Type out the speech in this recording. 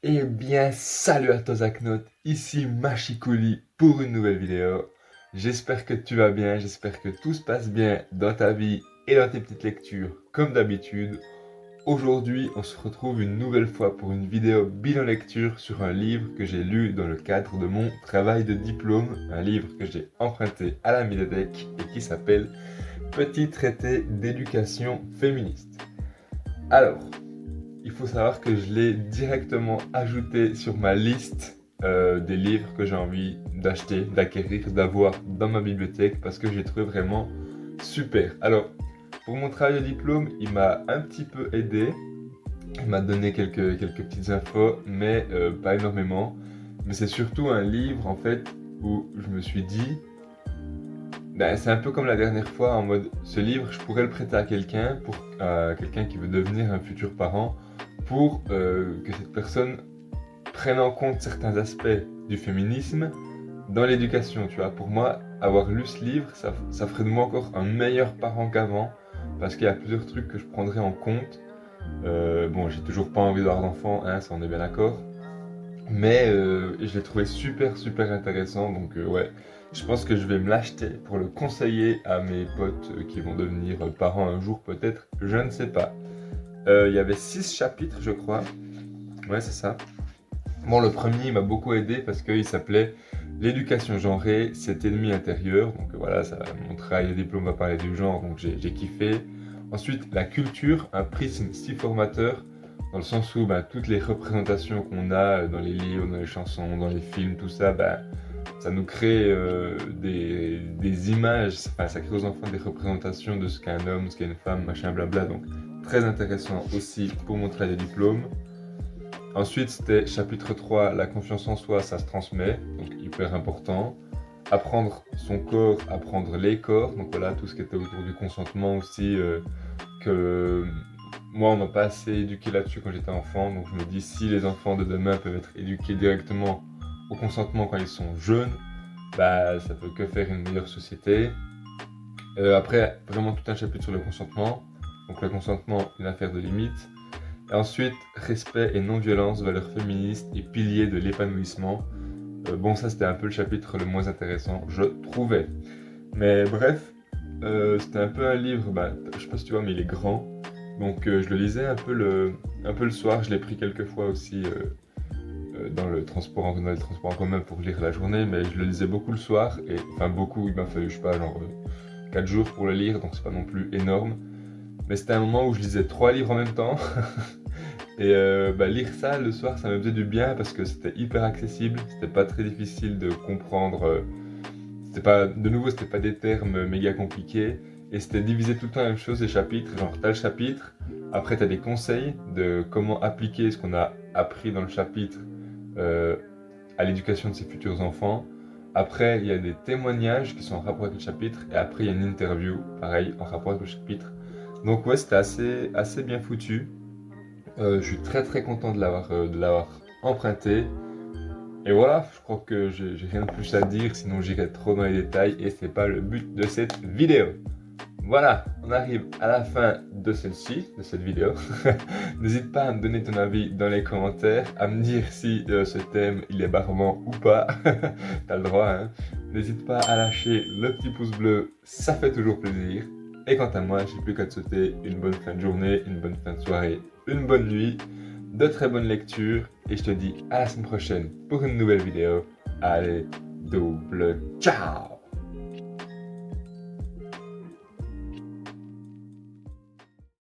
Eh bien, salut à toi Zaknote, ici Machikouli pour une nouvelle vidéo. J'espère que tu vas bien, j'espère que tout se passe bien dans ta vie et dans tes petites lectures comme d'habitude. Aujourd'hui, on se retrouve une nouvelle fois pour une vidéo bilan lecture sur un livre que j'ai lu dans le cadre de mon travail de diplôme, un livre que j'ai emprunté à la médiathèque et qui s'appelle Petit traité d'éducation féministe. Alors, il faut savoir que je l'ai directement ajouté sur ma liste des livres que j'ai envie d'acheter, d'acquérir, d'avoir dans ma bibliothèque parce que j'ai trouvé vraiment super. Alors, pour mon travail de diplôme, il m'a un petit peu aidé. Il m'a donné quelques petites infos, mais pas énormément. Mais c'est surtout un livre en fait où je me suis dit, ben, c'est un peu comme la dernière fois en mode ce livre, je pourrais le prêter à quelqu'un pour quelqu'un qui veut devenir un futur parent pour que cette personne prenne en compte certains aspects du féminisme dans l'éducation, tu vois. Pour moi, avoir lu ce livre, ça ferait de moi encore un meilleur parent qu'avant parce qu'il y a plusieurs trucs que je prendrais en compte. Bon, j'ai toujours pas envie d'avoir d'enfant, hein, ça on est bien d'accord. Mais je l'ai trouvé super intéressant, donc ouais, je pense que je vais me l'acheter pour le conseiller à mes potes qui vont devenir parents un jour peut-être, je ne sais pas. Il y avait 6 chapitres je crois, ouais c'est ça. Bon, le premier il m'a beaucoup aidé parce qu'il s'appelait L'éducation genrée, cet ennemi intérieur, donc voilà, ça, mon travail de diplôme va parler du genre, donc j'ai kiffé. Ensuite, la culture, un prisme si formateur, dans le sens où toutes les représentations qu'on a dans les livres, dans les chansons, dans les films, tout ça, ça nous crée des images, enfin, ça crée aux enfants des représentations de ce qu'est un homme, ce qu'est une femme, machin, blabla, donc très intéressant aussi pour mon travail de diplôme. Ensuite, c'était chapitre 3, la confiance en soi, ça se transmet, donc hyper important. Apprendre son corps, apprendre les corps, donc voilà, tout ce qui était autour du consentement aussi, que moi, on m'a pas assez éduqué là-dessus quand j'étais enfant, donc je me dis, si les enfants de demain peuvent être éduqués directement au consentement quand ils sont jeunes, ça peut que faire une meilleure société. Après, vraiment tout un chapitre sur le consentement, donc le consentement, une affaire de limite. Et ensuite, respect et non-violence, valeurs féministes et piliers de l'épanouissement. Bon, ça c'était un peu le chapitre le moins intéressant, je trouvais. Mais bref, c'était un peu un livre, je sais pas si tu vois, mais il est grand. Donc je le lisais un peu le soir, je l'ai pris quelques fois aussi dans dans les transports en commun pour lire la journée, mais je le lisais beaucoup le soir, et enfin beaucoup, il m'a fallu, je sais pas, genre 4 jours pour le lire, donc c'est pas non plus énorme. Mais c'était un moment où je lisais 3 livres en même temps. Et lire ça le soir, ça me faisait du bien parce que c'était hyper accessible, c'était pas très difficile de comprendre, c'était pas des termes méga compliqués, et c'était divisé tout le temps la même chose, les chapitres, genre t'as le chapitre, après t'as des conseils de comment appliquer ce qu'on a appris dans le chapitre euh, à l'éducation de ses futurs enfants, après il y a des témoignages qui sont en rapport avec le chapitre, et après il y a une interview, pareil, en rapport avec le chapitre. Donc ouais, c'était assez bien foutu. Je suis très content de l'avoir emprunté. Et voilà, je crois que j'ai rien de plus à dire, sinon j'irai trop dans les détails et c'est pas le but de cette vidéo. Voilà, on arrive à la fin de celle-ci, de cette vidéo. N'hésite pas à me donner ton avis dans les commentaires, à me dire si ce thème il est barbant ou pas. T'as le droit, hein. N'hésite pas à lâcher le petit pouce bleu, ça fait toujours plaisir. Et quant à moi, j'ai plus qu'à te souhaiter une bonne fin de journée, une bonne fin de soirée, une bonne nuit, de très bonnes lectures, et je te dis à la semaine prochaine pour une nouvelle vidéo. Allez, double ciao!